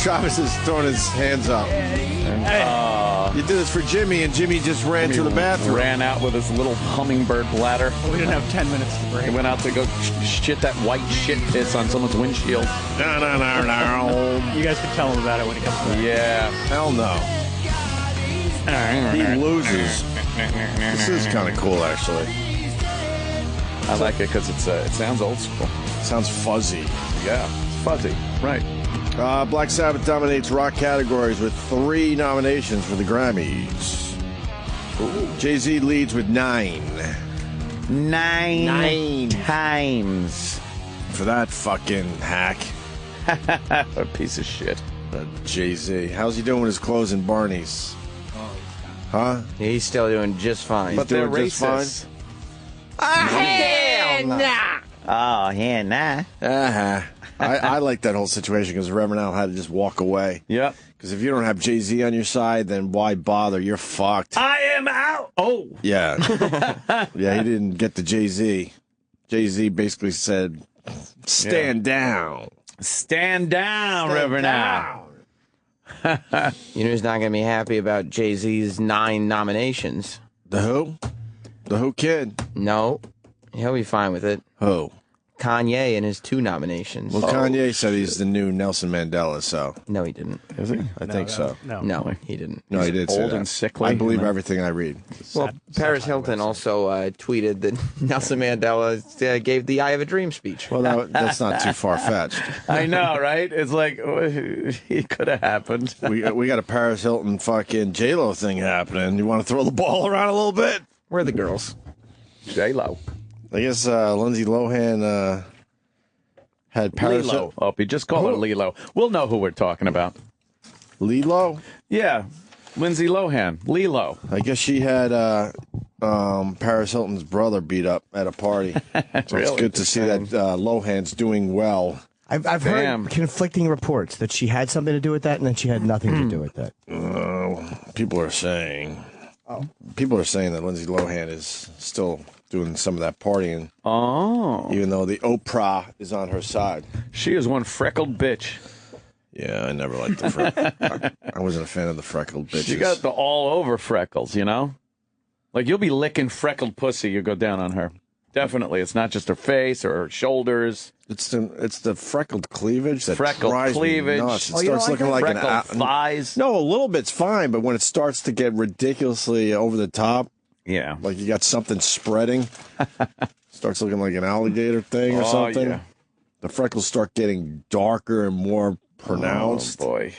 Travis is throwing his hands up. You did this for Jimmy, and Jimmy just ran to the bathroom. Ran out with his little hummingbird bladder. We didn't have 10 minutes to break. He went out to go shit that white shit piss on someone's windshield. You You guys can tell him about it when he comes back. Yeah. Hell no. He loses. This is kind of cool, actually. I like it because it sounds old school. Sounds fuzzy. Yeah, it's fuzzy. Right. Black Sabbath dominates rock categories with 3 nominations for the Grammys. Jay-Z leads with 9. Nine times. For that fucking hack. A piece of shit. Jay-Z. How's he doing with his clothes in Barney's? Huh? He's still doing just fine. But they're doing just fine? racist. Hell nah. Oh, hell nah. Uh-huh. I like that whole situation because Reverend Al had to just walk away. Yep. Because if you don't have Jay-Z on your side, then why bother? You're fucked. I am out. Oh. Yeah. Yeah, he didn't get the Jay-Z. Jay-Z basically said, stand down. Stand down, Reverend Al. You know who's not going to be happy about Jay-Z's 9 nominations? The who? The who kid? No. He'll be fine with it. Who? Kanye and his 2 nominations. Well, Kanye said he's the new Nelson Mandela, so. No, he didn't. Is he? I think so. No, he didn't. No, he did say old that. and sickly. I believe everything I read. Well, Paris Hilton also tweeted that Nelson Mandela gave the Eye of a Dream speech. Well, that's not too far-fetched. I know, right? It's like, it could have happened. We got a Paris Hilton fucking J-Lo thing happening. You want to throw the ball around a little bit? Where are the girls? J-Lo. I guess Lindsay Lohan had Paris Lilo. Opie, just call her Lilo. We'll know who we're talking about. Lilo? Yeah. Lindsay Lohan. Lilo. I guess she had Paris Hilton's brother beat up at a party. So it's Really? good to see that Lohan's doing well. I've heard conflicting reports that she had something to do with that and then she had nothing to do with that. People are saying that Lindsay Lohan is still doing some of that partying. Oh. Even though the Oprah is on her side. She is one freckled bitch. Yeah, I never liked the freckles. I wasn't a fan of the freckled bitches. She got the all-over freckles, you know? Like, you'll be licking freckled pussy, you go down on her. Definitely. It's not just her face or her shoulders. It's the freckled cleavage that Freckled drives cleavage. me nuts. It Oh, you starts don't like looking like Freckled an thighs. No, a little bit's fine, but when it starts to get ridiculously over the top, Yeah. like you got something spreading, starts looking like an alligator thing or something. Yeah. The freckles start getting darker and more pronounced. Oh, boy.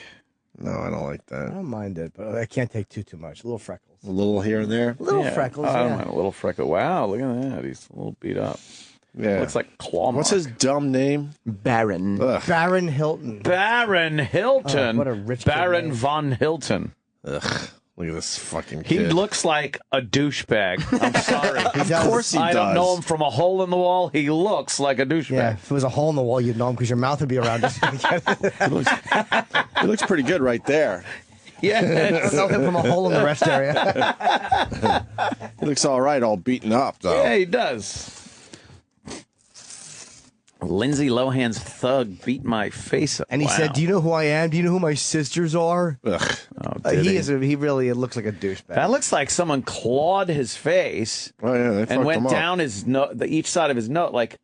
No, I don't like I that. don't mind it, but I can't take too much. Little freckles. A little here and there. Little Yeah. freckles, I don't yeah. mind a little freckle. Wow, look at that. He's a little beat up. Yeah. Looks like a claw mark. What's his dumb name? Baron. Ugh. Baron Hilton. Baron Hilton. Oh, what a rich Baron kid name. von Hilton. Ugh. Look at this fucking He kid. looks like a douchebag. I'm sorry. Of course he does. I don't know him from a hole in the wall. He looks like a douchebag. Yeah, if it was a hole in the wall, you'd know him because your mouth would be around it. He looks pretty good right there. I don't know him from a hole in the rest area. He looks all right, all beaten up, though. Yeah, he does. Lindsay Lohan's thug beat my face up. And he Wow. said, "Do you know who I am? Do you know who my sisters are?" Ugh. Oh, did he? He really looks like a douchebag. That looks like someone clawed his face Oh, yeah, they fucked and went him up. down his each side of his nose. Like it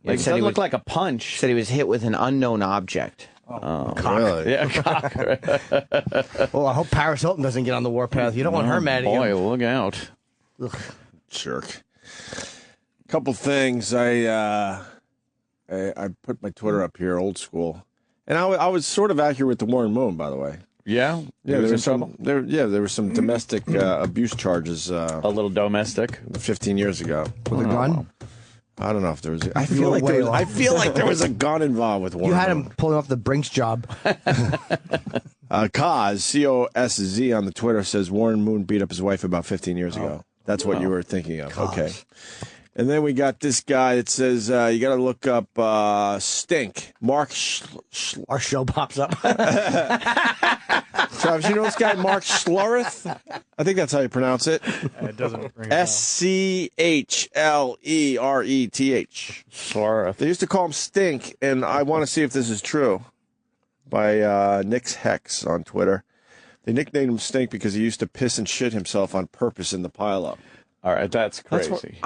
said he doesn't look was- like a punch. Said he was hit with an unknown object. Really? Yeah, cock. Well, I hope Paris Hilton doesn't get on the warpath. You don't want her mad at Boy, you. look out. Jerk. Couple things. I put my Twitter up here, old school, and I was sort of accurate with the Warren Moon, by the way. Yeah, Yeah, he was there in was some. trouble. There were some domestic abuse charges A little domestic. 15 years ago. With a gun? I don't know if there was. I You feel were like way there was. off. I feel like there was a gun involved with Warren. You had Moon. him pulling off the Brinks job. Kaz, C-O-S-Z on the Twitter says Warren Moon beat up his wife about 15 years ago. That's what you were thinking of. Okay. And then we got this guy that says you got to look up Stink. Mark Our show pops up. Travis, you know this guy, Mark Schlereth? I think that's how you pronounce it. It doesn't ring a bell. Schlereth. Slurth. They used to call him Stink, and I want to see if this is true. By Nick's Hex on Twitter. They nicknamed him Stink because he used to piss and shit himself on purpose in the pileup. All right, that's crazy.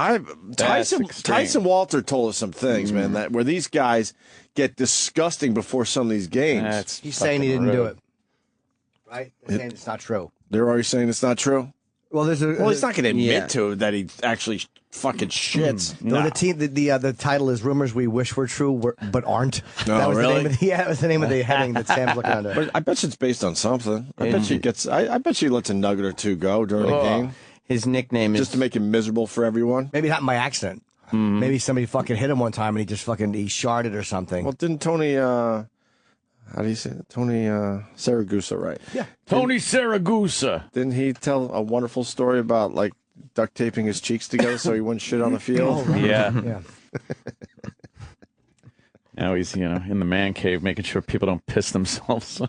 Tyson Walter told us some things, man, that where these guys get disgusting before some of these games. He's saying he didn't do it. Right? They're saying it's not true. They're already saying it's not true? Well, he's not going to admit to that he actually fucking shits. No, the title is "Rumors We Wish Were True but Aren't." No, that was really? that was the name of the heading that Sam's looking under. But I bet you it's based on something. I bet she lets a nugget or two go during a game. His nickname is Just to make him miserable for everyone. Maybe not by accident. Maybe somebody fucking hit him one time and he just he sharded or something. Well, didn't Tony, how do you say it? Tony Saragusa, right? Yeah. Tony Saragusa. Didn't he tell a wonderful story about, like, duct taping his cheeks together so he wouldn't shit on the field? Yeah. Yeah. Now he's, in the man cave making sure people don't piss themselves.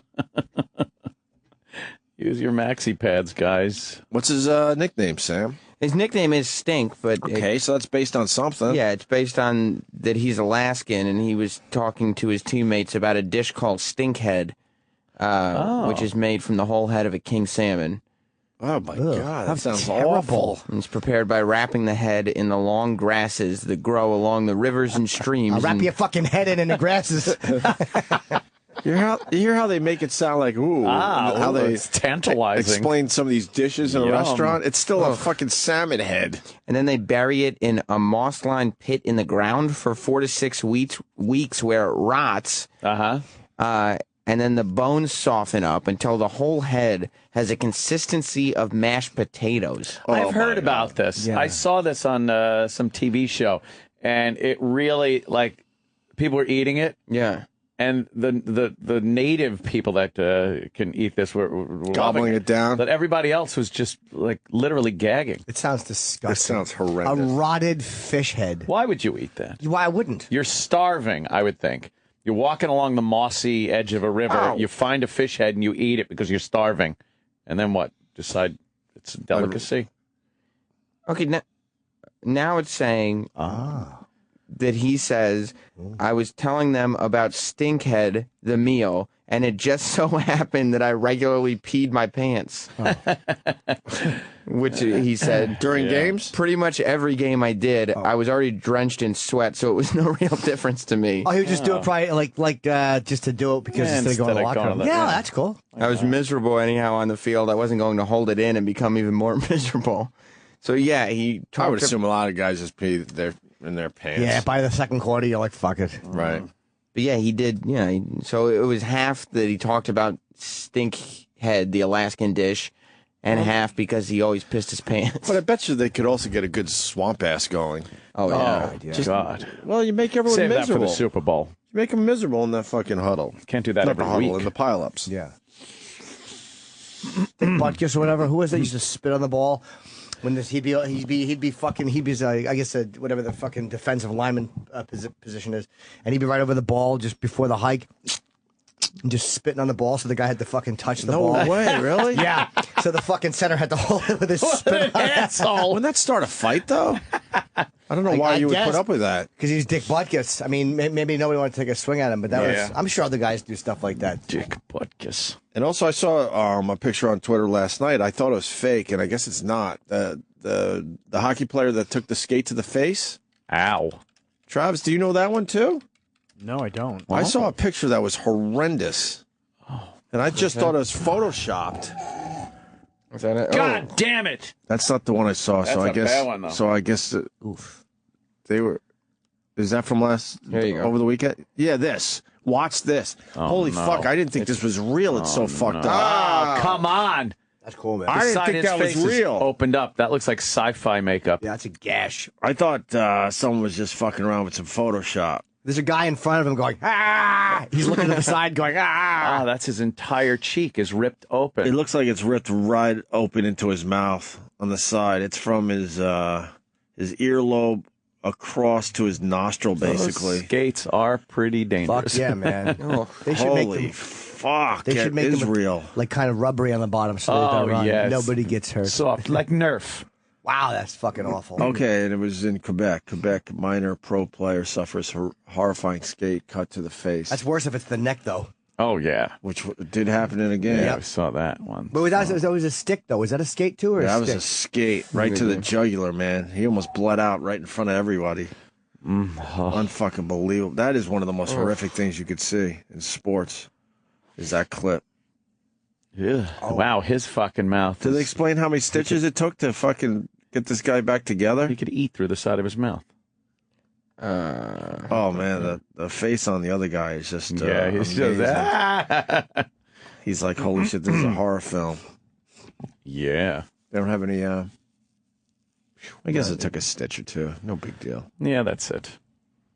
Use your maxi pads, guys. What's his nickname, Sam? his nickname is Stink, but Okay, so that's based on something. yeah, it's based on that he's Alaskan, and he was talking to his teammates about a dish called Stinkhead, which is made from the whole head of a king salmon. Oh, my God. That sounds terrible. awful. And it's prepared by wrapping the head in the long grasses that grow along the rivers and streams. I'll wrap and- your fucking head in the grasses. You hear how they make it sound like, ooh, how they it's tantalizing. explain some of these dishes in a Yum. restaurant? It's still a fucking salmon head. And then they bury it in a moss-lined pit in the ground for 4 to 6 weeks where it rots. And then the bones soften up until the whole head has a consistency of mashed potatoes. I've heard about this. Yeah. I saw this on some TV show, and it really, like, people were eating it. Yeah. And the native people that can eat this were Gobbling it down. But everybody else was just, like, literally gagging. It sounds disgusting. This sounds A horrendous. rotted fish head. Why would you eat that? Why I wouldn't? You're starving, I would think. You're walking along the mossy edge of a river. You find a fish head and you eat it because you're starving. And then what? Decide it's a delicacy? Okay, now it's saying that he says, I was telling them about Stinkhead, the meal, and it just so happened that I regularly peed my pants. Which he said. During games? Pretty much every game I did, I was already drenched in sweat, so it was no real difference to me. Oh, he would just do it probably like just to do it because instead of going to the locker room. Yeah, that's cool. I was miserable anyhow on the field. I wasn't going to hold it in and become even more miserable. So yeah, he talked I would assume a lot of guys just pee in their pants. Yeah, by the second quarter, you're like, fuck it. Right. But yeah, he did. Yeah, so it was half that he talked about Stinkhead, the Alaskan dish, and half because he always pissed his pants. But I bet you they could also get a good swamp ass going. Oh yeah. God. Well, you make everyone Save that for miserable. the Super Bowl. You make them miserable in that fucking huddle. Can't do that Not every the huddle, week. in the pileups. Yeah. Butkus or whatever. Who was that? Used to spit on the ball. When he'd be I guess whatever the fucking defensive lineman position is, and he'd be right over the ball just before the hike, and just spitting on the ball, so the guy had to fucking touch the ball. No way, really? Yeah. So the fucking center had to hold it with his spit on it. Asshole. Wouldn't that start a fight, though? I don't know why I you would guess. put up with that. Because he's Dick Butkus. I mean, maybe nobody wanted to take a swing at him, but that Yeah. was. I'm sure other guys do stuff like that. Dick Butkus. And also, I saw a picture on Twitter last night. I thought it was fake, and I guess it's not. The hockey player that took the skate to the face. Ow. Travis, do you know that one too? No, I don't. I saw a picture that was horrendous. And I just thought it was photoshopped. Was that it? God damn it. That's not the one I saw. That's so I a guess. bad one, though. So I guess. They were. Is that from There you go. over the weekend? Yeah, this. Watch this. Holy no. fuck! I didn't think this was real. It's so fucked up. Oh, come on. That's cool, man. I didn't Side think his that was face is real. Opened up. That looks like sci-fi makeup. Yeah, that's a gash. I thought someone was just fucking around with some Photoshop. There's a guy in front of him going, ah! He's looking to the side going, ah! Ah, that's his entire cheek is ripped open. It looks like it's ripped right open into his mouth on the side. It's from his earlobe across to his nostril, basically. Those skates are pretty dangerous. Fuck yeah, man. They should Holy make them. fuck! They should make is them real. like kind of rubbery on the bottom, so they can run. yes. Nobody gets hurt. Soft, like Nerf. Wow, that's fucking awful. Okay, and it was in Quebec. Quebec minor pro player suffers horrifying skate cut to the face. That's worse if it's the neck, though. Oh, yeah. Which did happen in a game. Yeah, I saw that one. But that was a stick, though. Was that a skate, too, or That a was stick? a skate right to the jugular, man. He almost bled out right in front of everybody. Unfucking believable. That is one of the most horrific things you could see in sports, is that clip. Yeah. Oh. Wow, his fucking mouth. Did they explain how many stitches it took to fucking get this guy back together? He could eat through the side of his mouth. Oh, man, the face on the other guy is just Yeah, he's amazing. just... He's like, holy shit, this is a horror film. Yeah. They don't have any, I guess it took a stitch or two. No big deal. Yeah, that's it.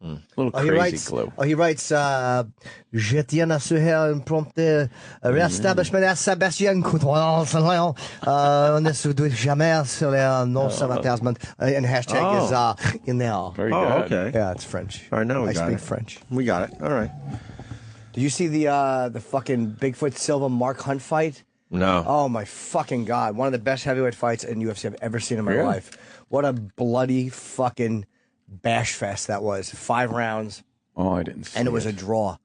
A little crazy glue. He writes, je tiens à assurer une prompte rétablissement de Sébastien Couton. On ne se doit jamais sur les non-sabotage. And hashtag is in there. Very Oh, good. okay. Yeah, it's French. All right, now we I got speak it. French. We got it. All right. Did you see the fucking Bigfoot Silva Mark Hunt fight? No. Oh my fucking god! One of the best heavyweight fights in UFC I've ever seen in my Really? life. What a bloody fucking bash fest that was. 5 rounds, Oh, I didn't see and it was a draw.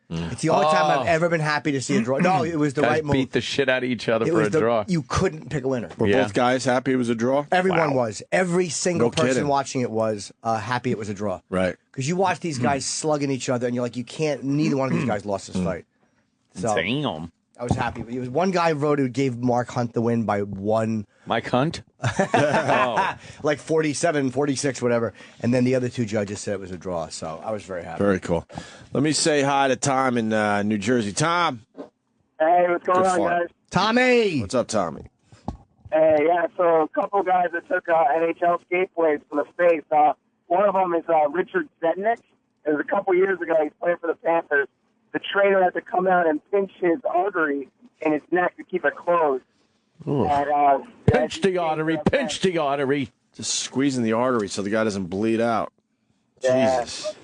It's the only time I've ever been happy to see a draw. No, it was the Guys right move. beat the shit out of each other It for was a draw. You couldn't pick a winner. Were Yeah. both guys happy it was a draw? Everyone Wow. was. Every single No person kidding. watching it was happy it was a draw. Right. Because you watch these guys slugging each other, and you're like, you can't. Neither one of these guys lost this fight. So Damn. I was happy. It was one guy wrote who gave Mark Hunt the win by one. Mike Hunt? Oh. Like 47, 46, whatever. And then the other 2 judges said it was a draw. So I was very happy. Very cool. Let me say hi to Tom in New Jersey. Tom. Hey, what's going Good on, fun. guys? Tommy! What's up, Tommy? Hey, yeah, so a couple guys that took NHL skate plays for the face. One of them is Richard Sednick. It was a couple years ago. He's playing for the Panthers. The trainer had to come out and pinch his artery in his neck to keep it closed. And, Pinch the artery, pinch the artery. Just squeezing the artery so the guy doesn't bleed out. Yeah. Jesus.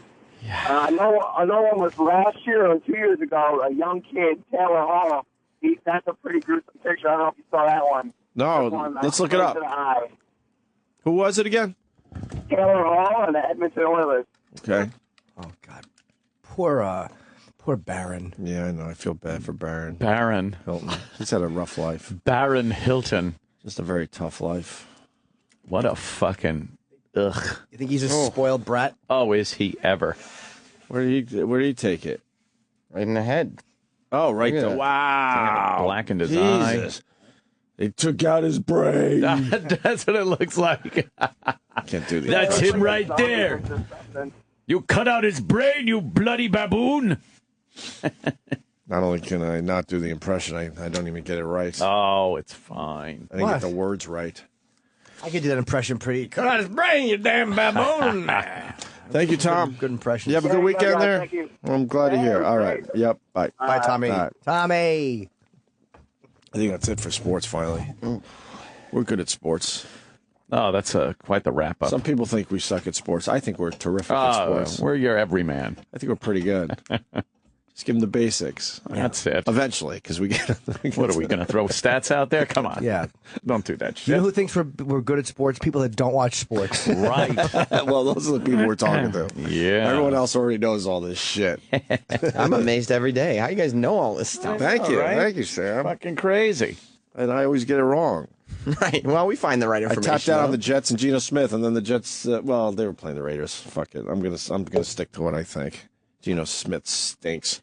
Another one was last year or 2 years ago, a young kid, Taylor Hall. That's a pretty gruesome picture. I don't know if you saw that one. No, That one, let's look it close up. to the eye. Who was it again? Taylor Hall and the Edmonton Oilers. Okay. Oh, God. Poor Baron. Yeah, I know. I feel bad for Baron Baron. Hilton. He's had a rough life. Baron Hilton. Just a very tough life. What a fucking... Ugh. You think he's a spoiled brat? Oh, is he ever? Where did he take it? Right in the head. Oh, right Look at there. that. Wow. Blackened his Jesus. They took out his brain. eye. That's what it looks like. Can't do the That's impression. him right there. You cut out his brain, you bloody baboon. Not only can I not do the impression, I don't even get it right. Oh, it's fine. I didn't What? get the words right. I could do that impression pretty. Cut out his brain, you damn baboon! Thank you, Tom. Good impression. You have a good weekend there? Thank you. I'm glad to hear. All right. Yep. Bye. Bye, Tommy. All right. Tommy! I think that's it for sports, finally. We're good at sports. Oh, that's quite the wrap up. Some people think we suck at sports. I think we're terrific at sports. We're your everyman. I think we're pretty good. Just give them the basics. That's it. Eventually, because we get. What are we going to throw stats out there? Come on. Yeah. Don't do that You know shit. who thinks we're good at sports? People that don't watch sports. Right. Well, those are the people we're talking to. Yeah. Everyone else already knows all this shit. I'm amazed every day. How you guys know all this stuff? Thank you. right. Thank you, Sam. Fucking crazy. And I always get it wrong. Right. Well, we find the right I information. tapped out on though. the Jets and Geno Smith, and then the Jets. Well, they were playing the Raiders. Fuck it. I'm gonna stick to what I think. Geno Smith stinks.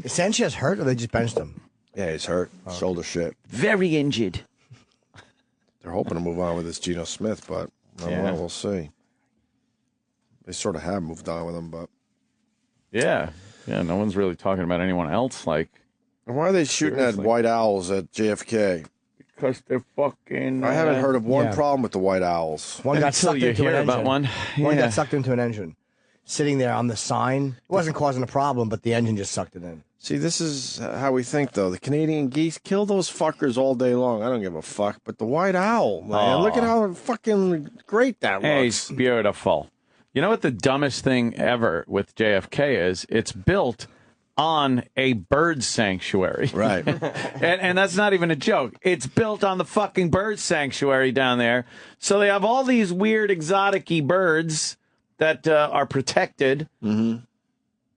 Is Sanchez hurt or they just benched him? Yeah, he's hurt. Shoulder shit. Very injured. They're hoping to move on with this Geno Smith, but I don't know. We'll see. They sort of have moved on with him, but Yeah. Yeah, no one's really talking about anyone else. Like, why are they shooting Seriously. at White Owls at JFK? because they're fucking. I haven't heard of one yeah. problem with the White Owls. One got Until sucked you into hear an about engine. one. One Yeah. got sucked into an engine. sitting there on the sign. It wasn't causing a problem, but the engine just sucked it in. See, this is how we think, though. The Canadian geese, kill those fuckers all day long. I don't give a fuck. But the white owl, man, look at how fucking great that looks. It's beautiful. You know what the dumbest thing ever with JFK is? It's built on a bird sanctuary. Right. and that's not even a joke. It's built on the fucking bird sanctuary down there. So they have all these weird exotic-y birds that are protected. Mm-hmm.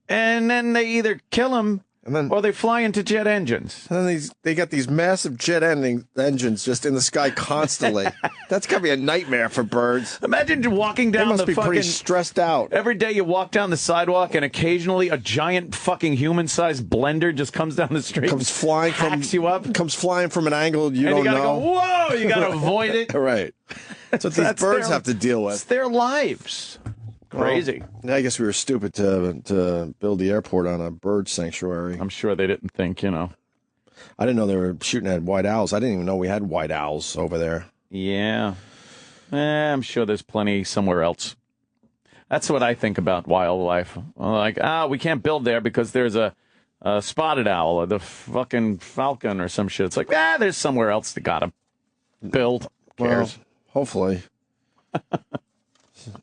And then they either kill them or they fly into jet engines. And then they got these massive jet engines just in the sky constantly. That's got to be a nightmare for birds. Imagine walking down they must the be pretty stressed out. Every day you walk down the sidewalk and occasionally a giant fucking human-sized blender just comes down the street. Comes flying you up. Comes flying from an angle you and don't you gotta know. Go, whoa! You gotta avoid it. Right. That's what these birds have to deal with. It's their lives. Crazy. Well, I guess we were stupid to build the airport on a bird sanctuary. I'm sure they didn't think, I didn't know they were shooting at white owls. I didn't even know we had white owls over there. Yeah. I'm sure there's plenty somewhere else. That's what I think about wildlife. Like, we can't build there because there's a spotted owl or the fucking falcon or some shit. It's like, there's somewhere else that got to build. Who cares? Well, hopefully.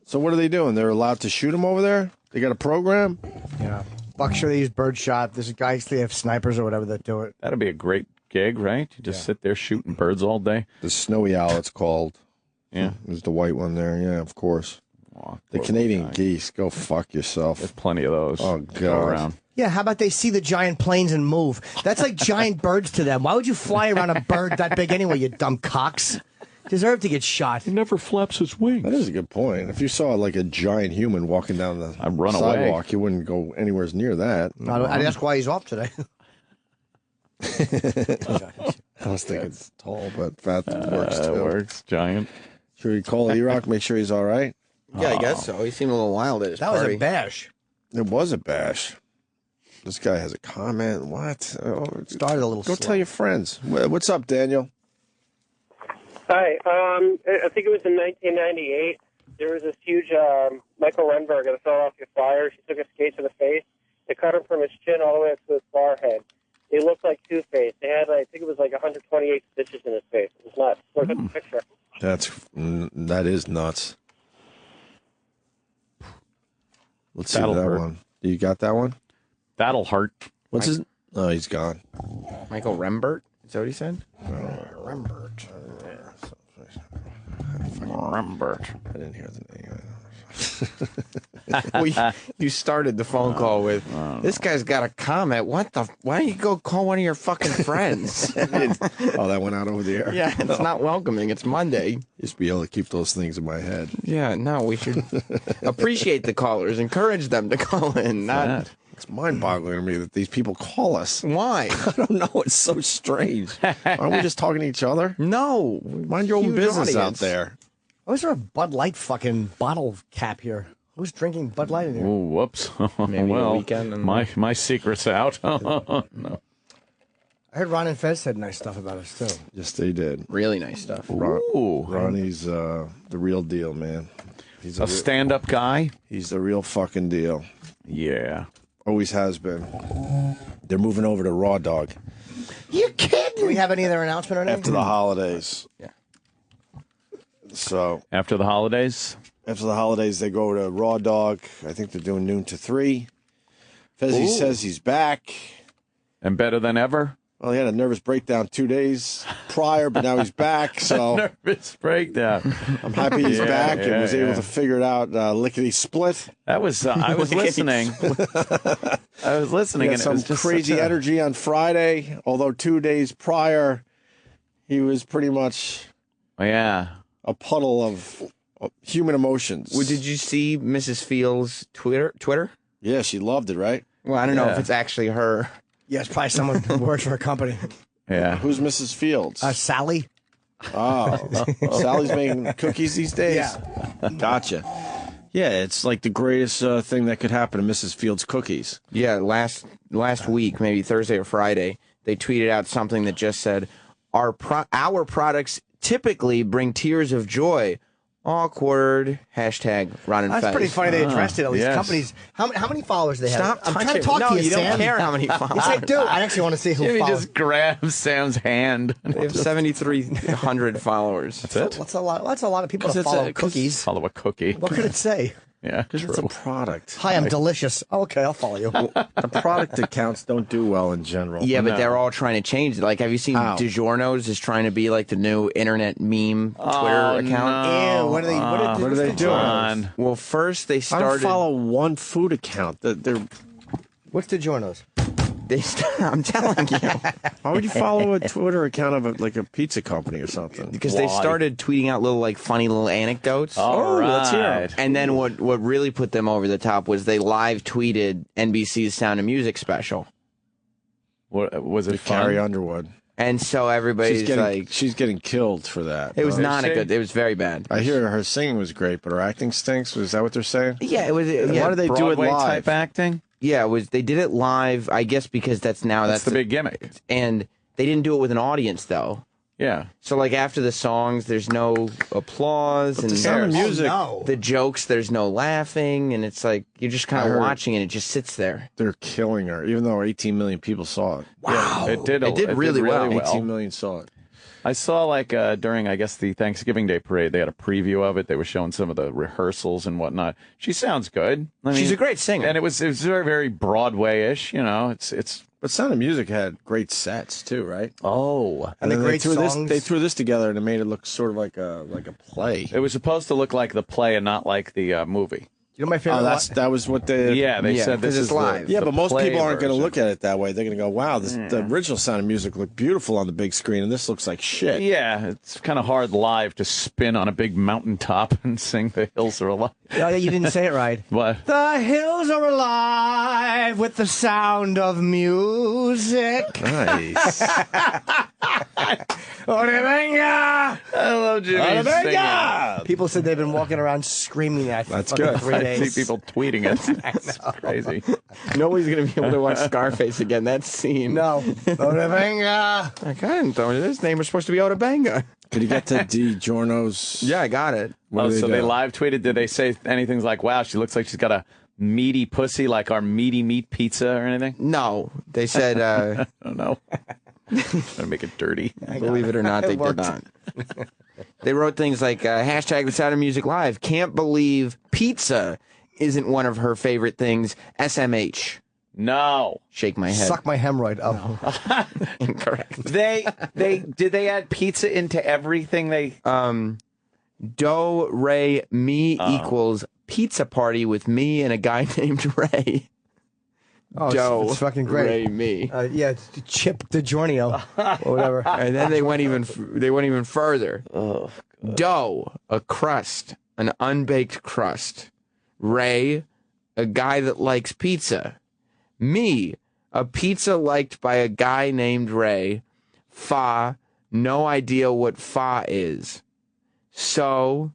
So what are they doing? They're allowed to shoot them over there? They got a program? Yeah. Buckshot, they use birdshot. There's guys, they have snipers or whatever that do it. That'd be a great gig, right? You just sit there shooting birds all day. The snowy owl, it's called. Yeah. There's the white one there. Yeah, of course. The Canadian geese, go fuck yourself. There's plenty of those. Oh, God. Around. Yeah, how about they see the giant planes and move? That's like giant birds to them. Why would you fly around a bird that big anyway, you dumb cocks? Deserve to get shot. He never flaps his wings. That is a good point. If you saw like a giant human walking down the I'd run sidewalk, away. you wouldn't go anywhere near that. I'd ask why he's off today. I was thinking it's tall, but fat works too. It works, giant. Should we call E-Rock, make sure he's all right? Yeah, I guess so. He seemed a little wild at his That party. was a bash. It was a bash. This guy has a comment. What? Oh, Started a little Go slow. tell your friends. What's up, Daniel? Hi. I think it was in 1998. There was this huge Michael Renberg that fell off your flyer. She took a skate to the face. It cut him from his chin all the way up to his forehead. He looked like Two-Face. They had, I think it was like 128 stitches in his face. It was nuts. Look at the picture. That is nuts. Let's see That'll that hurt. one. You got that one? That'll hurt. What's his? Oh, he's gone. Michael Rembert? Is that what he said? Rembert. I didn't hear the name. Well, you started the phone call with, this guy's got a comment. What the? Why don't you go call one of your fucking friends? Oh, that went out over the air? Yeah, it's not welcoming. It's Monday. Used to be able to keep those things in my head. Yeah, no, we should appreciate the callers, encourage them to call in. Not It's mind-boggling to me that these people call us. why? I don't know. It's so strange. Aren't we just talking to each other? No, Mind your own Huge business out audience. there. Why is there a Bud Light fucking bottle cap here? Who's drinking Bud Light in here? Oh, whoops. Maybe well, the weekend and- my secret's out. No. I heard Ron and Fez said nice stuff about us, too. Yes, they did. really nice stuff. Ooh. Ronnie's the real deal, man. He's A stand-up guy? He's the real fucking deal. Yeah. Always has been. They're moving over to Raw Dog You kidding? Do we have any other announcement or anything? after the holidays. Yeah. So After the holidays? after the holidays, they go to Raw Dog. I think they're doing noon to 3. Fezzi says he's back. And better than ever? Well, he had a nervous breakdown 2 days prior, but now he's back. So Nervous breakdown. I'm happy he's back and was able yeah. to figure it out lickety split. That was, I was listening. I was listening, He and had it some was just crazy such a- energy on Friday, although 2 days prior, he was pretty much Yeah. a puddle of human emotions. Well, did you see Mrs. Fields' Twitter? Yeah, she loved it, right? Well, I don't know Yeah. if it's actually her. Yeah, it's probably someone who works for a company. Yeah. Who's Mrs. Fields? Sally? Oh, Sally's making cookies these days? Yeah. Gotcha. Yeah, it's like the greatest thing that could happen to Mrs. Fields' cookies. Yeah, last week, maybe Thursday or Friday, they tweeted out something that just said, our products typically bring tears of joy, Awkward. Hashtag Ron and Fez. That's pretty funny. They addressed it at least. yes. Companies. How many followers they have? Stop I'm trying to touching- talk no, to you, you don't Sam. care how many followers. Yes, I do. I actually want to see who Jimmy follows. just grabs Sam's hand. They have 7,300 followers. That's it. What's a lot? That's a lot of people to follow cookies. Follow a cookie. What could it say? Yeah, Because it's a true. product. Hi, I'm delicious. Oh, okay, I'll follow you. The product accounts don't do well in general. Yeah, but No. they're all trying to change it. Like, have you seen How? DiGiorno's is trying to be like the new internet meme Twitter account? no. Ew, what are they? What are they doing? on. Well, first they I don't started. follow one food account. They're What's DiGiorno's? I'm telling you, why would you follow a Twitter account of like a pizza company or something? because they Why? started tweeting out little like funny little anecdotes. All right. let's hear 'em. And then what really put them over the top was they live tweeted NBC's Sound of Music special. What, was it With fun? Carrie Underwood. And so everybody's She's getting killed for that. it was Right? not a she? good. It was very bad. I hear her singing was great, but her acting stinks. Was that what they're saying? Yeah, it was. Yeah, Why do they do it Broadway live? type acting? yeah, it was. They did it live, I guess, because that's That's the big gimmick. And they didn't do it with an audience though. Yeah. So like after the songs, there's no applause and The Sound of Music. Oh, no. the jokes. There's no laughing, and it's like you're just I kind of heard- watching, and it just sits there. They're killing her, even though 18 million people saw it. Wow. It did really well. 18 million saw it. I saw like during I guess the Thanksgiving Day parade, they had a preview of it. They were showing some of the rehearsals and whatnot. She sounds good. I She's mean, a great singer. and it was very very Broadway-ish. You know, it's. But Sound of Music had great sets too, right? Oh. And the then great they threw songs. They threw this together and it made it look sort of like a play. It was supposed to look like the play and not like the movie. You know my favorite. That was what they. Yeah, they Yeah, said this 'cause it's is live. Yeah, the but most play people aren't going to version. look at it that way. They're going to go, "Wow, the original Sound of Music looked beautiful on the big screen, and this looks like shit." Yeah, it's kind of hard live to spin on a big mountaintop and sing "The Hills Are Alive." Oh, you didn't say it right. What? The hills are alive with the sound of music. Nice. Venga! I love Jimmy singing. People said they've been walking around screaming that for That's fucking good. 3 I days. see people tweeting it. It's crazy. Nobody's gonna be able to watch Scarface again. That scene. No. Venga! Like, I didn't know his name was supposed to be Otabanga. Could you get to DiGiorno's? Yeah, I got it. What Oh, do so do? they live tweeted. Did they say anything like, "Wow, she looks like she's got a meaty pussy, like our meaty meat pizza," or anything? No, they said. I don't know. Trying to make it dirty. Believe it or not, they It did worked. not. They wrote things like hashtag the Sound of Music Live. Can't believe pizza isn't one of her favorite things. SMH. No, Shake my head. Suck my hemorrhoid up. Incorrect. they did they add pizza into everything? They Do Ray me equals pizza party with me and a guy named Ray. Oh, Dough, it's fucking great. Ray me. Yeah, it's Chip DiGiorno or whatever. And then they went even further. Dough, a crust, an unbaked crust. Ray, a guy that likes pizza. Me, a pizza liked by a guy named Ray. Fa, no idea what fa is. So,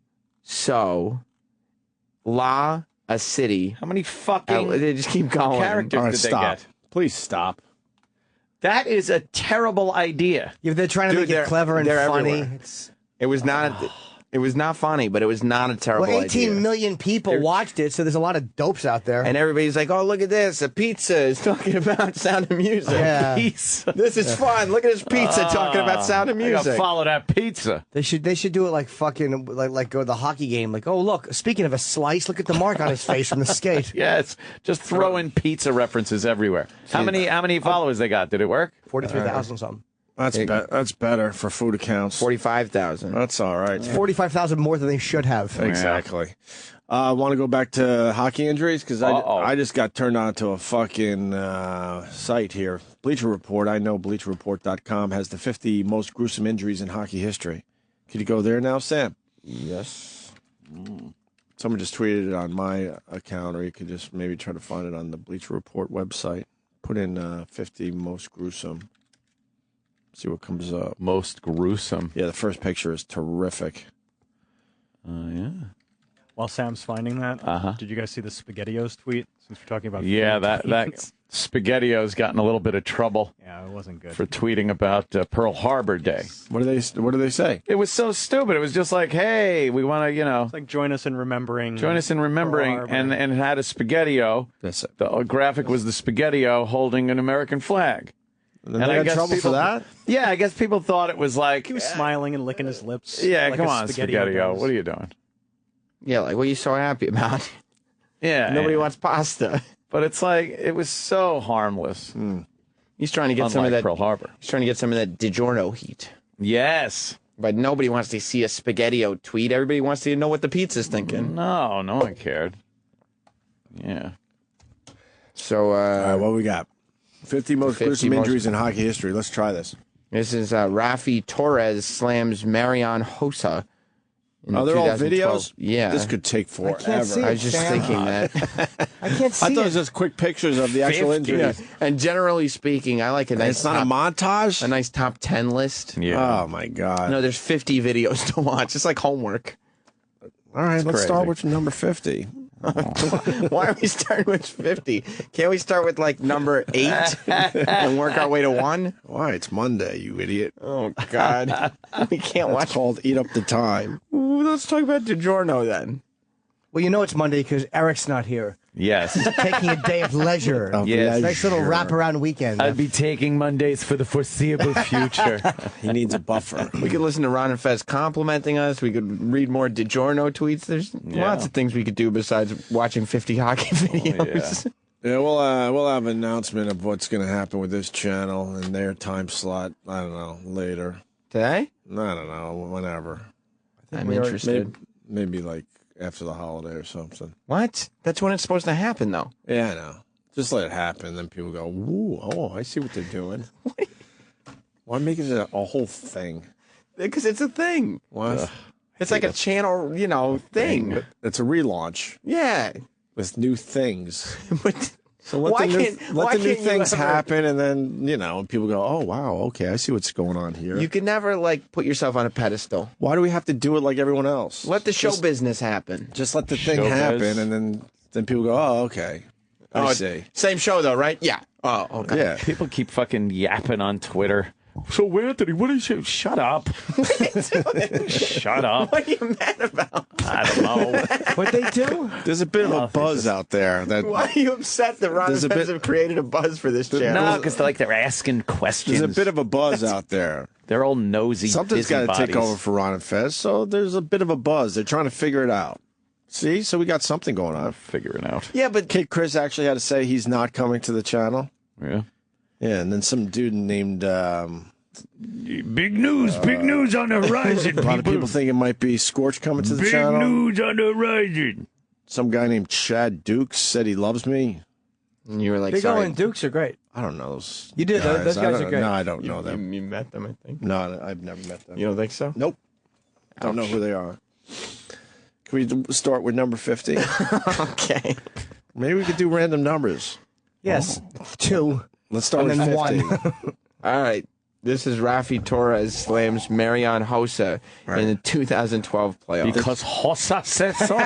la, a city. how many fucking They just keep going. characters All right, did they stop. get? Please stop. That is a terrible idea. Yeah, they're trying to Dude, make it clever and they're funny. everywhere. It's, It was not. It was not funny, but it was not a terrible well, 18 idea. million people watched it, so there's a lot of dopes out there. And everybody's like, "Oh, look at this! A pizza is talking about Sound of Music. Yeah. Pizza. This is fun. Look at this pizza talking about Sound of I gotta Music." follow that pizza. They should do it like fucking like go to the hockey game. Like, oh look, speaking of a slice, look at the mark on his face from the skate. Yes, just throw in pizza references everywhere. How many followers they got? Did it work? 43,000 something. That's better for food accounts. 45,000. That's all right. 45,000 more than they should have. Exactly. Want to go back to hockey injuries? Because I just got turned on to a fucking site here. Bleacher Report. I know BleacherReport.com has the 50 most gruesome injuries in hockey history. Could you go there now, Sam? Yes. Someone just tweeted it on my account, or you could just maybe try to find it on the Bleacher Report website. Put in 50 most gruesome. See what comes up. Most gruesome. Yeah, the first picture is terrific. Yeah. While Sam's finding that, did you guys see the SpaghettiOs tweet? Since we're talking about Yeah, food that tweets? SpaghettiO's gotten a little bit of trouble. Yeah, it wasn't good. For tweeting about Pearl Harbor Day. What do they say? It was so stupid. It was just like, hey, we want to, It's like join us in remembering. Join us in remembering, and it had a SpaghettiO. The graphic was the SpaghettiO holding an American flag. And I got trouble for that? Yeah, I guess people thought it was like... He was smiling and licking his lips. Yeah, like come on, SpaghettiO. What are you doing? Yeah, like, what are you so happy about? Yeah. Nobody wants pasta. But it's like, it was so harmless. He's trying to get some of that Pearl Harbor. He's trying to get some of that DiGiorno heat. Yes. But nobody wants to see a SpaghettiO tweet. Everybody wants to know what the pizza's thinking. No one cared. Yeah. So, all right, what we got? 50 most gruesome injuries in hockey history. Let's try this. This is Rafi Torres slams Marian Hossa. Oh, they're all videos? Yeah. This could take forever. I can't see it, I was just Sam. thinking that. I can't see I thought it it. was just quick pictures of the actual injuries. Yeah. And generally speaking, I like a nice It's not a montage? a nice top 10 list. Yeah. Oh, my God. No, there's 50 videos to watch. It's like homework. All right, let's crazy. start with number 50. Why are we starting with 50? Can't we start with like number 8 and work our way to 1? Why? It's Monday, you idiot. Oh, God. We can't That's watch. called Eat Up the Time. Ooh, let's talk about DiGiorno then. Well, you know it's Monday because Eric's not here. Yes. Taking a day of leisure. Yes. Nice little wraparound weekend. I'd be taking Mondays for the foreseeable future. He needs a buffer. We could listen to Ron Fez complimenting us. We could read more DiGiorno tweets. There's lots of things we could do besides watching 50 hockey videos. Yeah, we'll have an announcement of what's going to happen with this channel and their time slot. I don't know, later. Today? I don't know, whenever. I'm interested. Maybe like after the holiday or something. What? That's when it's supposed to happen, though. Yeah, I know. Just let it happen. Then people go, "Ooh, oh, I see what they're doing." Why make it a whole thing? Because it's a thing. What? It's like a channel, thing. It's a relaunch Yeah. with new things. But So let Why the new, can't- let why the new can't you things ever- happen, and then people go, "Oh wow, okay, I see what's going on here." you can never, put yourself on a pedestal. Why do we have to do it like everyone else? Let the show business happen. Just let the thing Showbiz. happen, and then people go, "Oh, okay, I see." Same show, though, right? Yeah. Oh, okay. Yeah, People keep fucking yapping on Twitter. So, Anthony, what is it? Shut up. Shut up. What are you mad about? I don't know. What they do? there's a bit of a buzz out there that Why are you upset that Ron There's a Fez bit- have created a buzz for this channel? No, because they're asking questions. there's a bit of a buzz out there. They're all nosy. Something's got to take over for Ron and Fez, so there's a bit of a buzz. They're trying to figure it out. See, so we got something going on. Figure it out. Yeah, but Kid Chris actually had to say he's not coming to the channel. Yeah. Yeah, and then some dude named. Big news on the horizon. A lot of people think it might be Scorch coming to the channel. news on the horizon. Some guy named Chad Dukes said he loves me. and you were like, Big O sorry. and Dukes are great. I don't know those. You do, those I guys don't- are great. No, I don't know them. You met them, I think. No, I've never met them. You don't think so? Nope. Don't know who they are. Can we start with number 50? Okay. Maybe we could do random numbers. Yes, 2. Let's start And with then 50. 1. All right. This is Rafi Torres slams Marian Hossa in the 2012 playoffs. Because Hossa said so.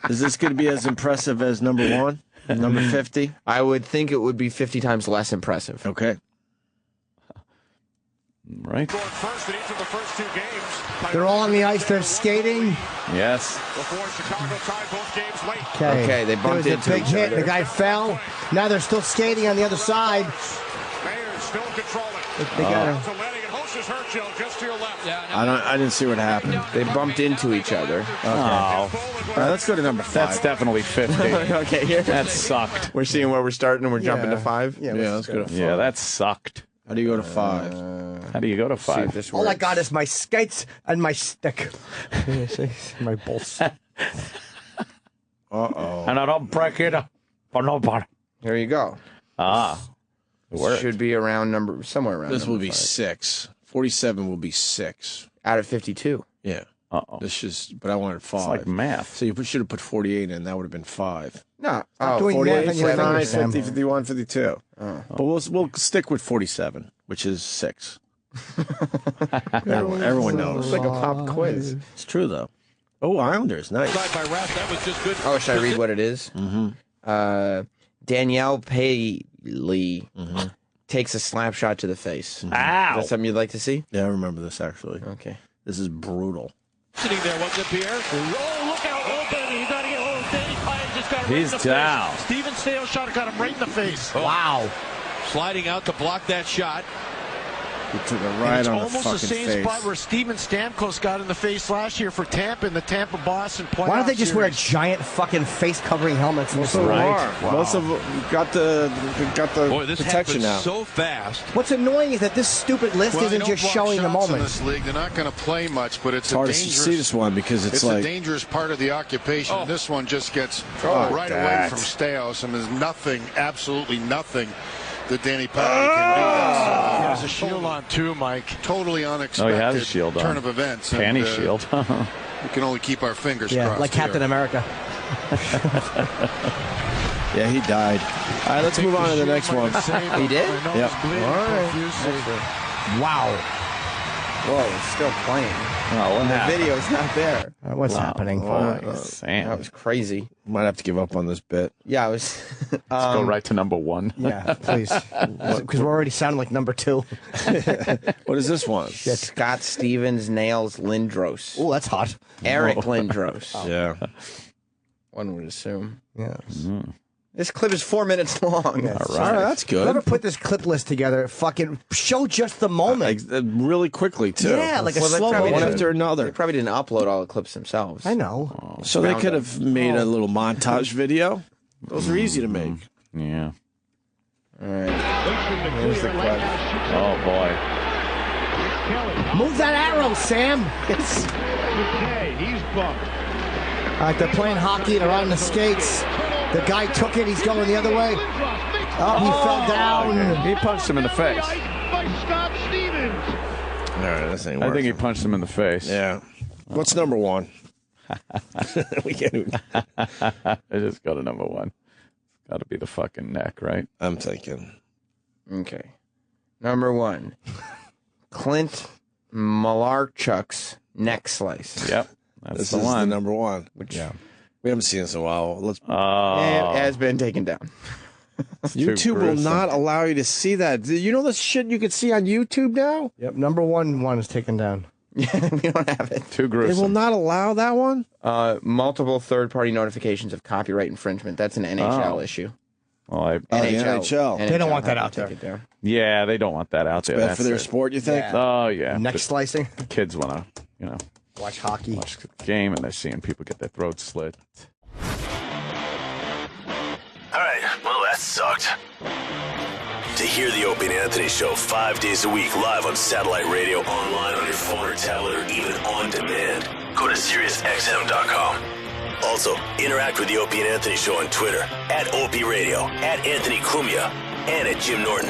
Is this going to be as impressive as number 1? Number 50? I would think it would be 50 times less impressive. Okay. Right? First in each of the first 2 games. They're all on the ice. They're skating. Yes. Before Chicago tied both games late. Okay, they bumped there was into a big each hit. other. The guy fell. Now they're still skating on the other side. Bears still controlling. They got To Lenny and Hoss is hurt, Joe, just to your left. I didn't see what happened. They bumped into each other. Oh, All right, let's go to number 5. that's definitely 50. Okay, here. That sucked. We're seeing where we're starting and we're jumping to 5. Yeah, let's go to 5. Yeah, that sucked. How do you go to 5? How do you go to See if 5? this All I works. got is my skates and my stick. My bolts. Uh-oh. And I don't break it for nobody. Here you go. Ah. It worked. Should be around somewhere around This will number be 5. 6. 47 will be 6. Out of 52. Yeah. Uh-oh. This is, but I wanted 5. It's like math. So you should have put 48 in. That would have been 5. No. doing math 48, on your 49, fingers, Sam. 50, 51, 52. But we'll stick with 47, which is 6. everyone knows. It's like a pop quiz. It's true, though. Oh, Islanders. Nice. By Rath, that was just good. Oh, should I read what it is? Mm-hmm. Danielle Paley takes a slap shot to the face. Ow! Is that something you'd like to see? Yeah, I remember this, actually. Okay. This is brutal. Sitting there, wasn't it, Pierre? Oh, look out, open. You got to get Danny Pine just got him right in the down. face. Steven Sales shot got him right in the face. Oh. Wow. Sliding out to block that shot. He took it right on the fucking face. It's almost the same spot where Steven Stamkos got in the face last year for Tampa in the Tampa-Boston playoff Why don't they just wear series. giant fucking face covering helmets? Most of them are. Wow. Most of them got the Boy, this protection happened now. so fast. What's annoying is that this stupid list isn't just showing the In moment. this league, they're not going to play much, but It's hard to see this one because it's a like dangerous part of the occupation. Oh. This one just gets Oh, right away that. from Steos, and there's nothing, absolutely nothing that Danny Pally can do. He has a shield on too, Mike. Totally unexpected Oh, he has a shield on. turn of events. Panty and, shield. We can only keep our fingers Yeah, crossed. like Captain here. America. yeah, he died. All right, let's move on to the next one. He did? Yep. Wow. Whoa, it's still playing. Oh, what The happened? video's not there. What's happening? Sam. That was crazy. Might have to give up on this bit. Yeah, I was. Let's go right to number one. Yeah, please. Because we're already sounding like number 2. What is this one? Scott Stevens nails Lindros. Oh, that's hot. Eric Lindros. Yeah. One would assume. Yeah. This clip is 4 minutes long. All right, that's good. Whoever put this clip list together, fucking show just the moment. Really quickly, too. Yeah, like a Well, they slow probably one motion. after They another. probably didn't upload all the clips themselves. I know. So they could have made a little montage video. Those are easy to make. Yeah. All right. Here's the clip. Oh, boy. Move that arrow, Sam. He's bumped. All right, they're playing hockey. They're on the skates. The guy took it. He's going the other way. Oh, he fell down. He punched him in the face. All right, this ain't I working. think he punched him in the face. Yeah. What's number one? We can't even... I just go to number one. It's got to be the fucking neck, right? I'm thinking. Okay. Number 1. Clint Malarchuk's neck slice. Yep. That's This the is one. the number one. Which We haven't seen this in a while. Let's. it has been taken down. YouTube will gruesome. not allow you to see that. Do you know the shit you can see on YouTube now? Yep, number one is taken down. Yeah, we don't have it. Too They will gruesome. not allow that one? Multiple third-party notifications of copyright infringement. That's an NHL issue. Well, Oh, the NHL. They don't want that had out to there. take it down. yeah, they don't want that out there. Bad That's for their it. sport, you think? Oh, yeah. Neck The slicing. kids want to, Watch hockey. watch the game, and they're seeing people get their throats slit. All right, well, that sucked. To hear the Opie and Anthony Show 5 days a week live on satellite radio, online on your phone or tablet, or even on demand, go to SiriusXM.com. Also, interact with the Opie and Anthony Show on Twitter, @Opie Radio, @Anthony Cumia, and @Jim Norton.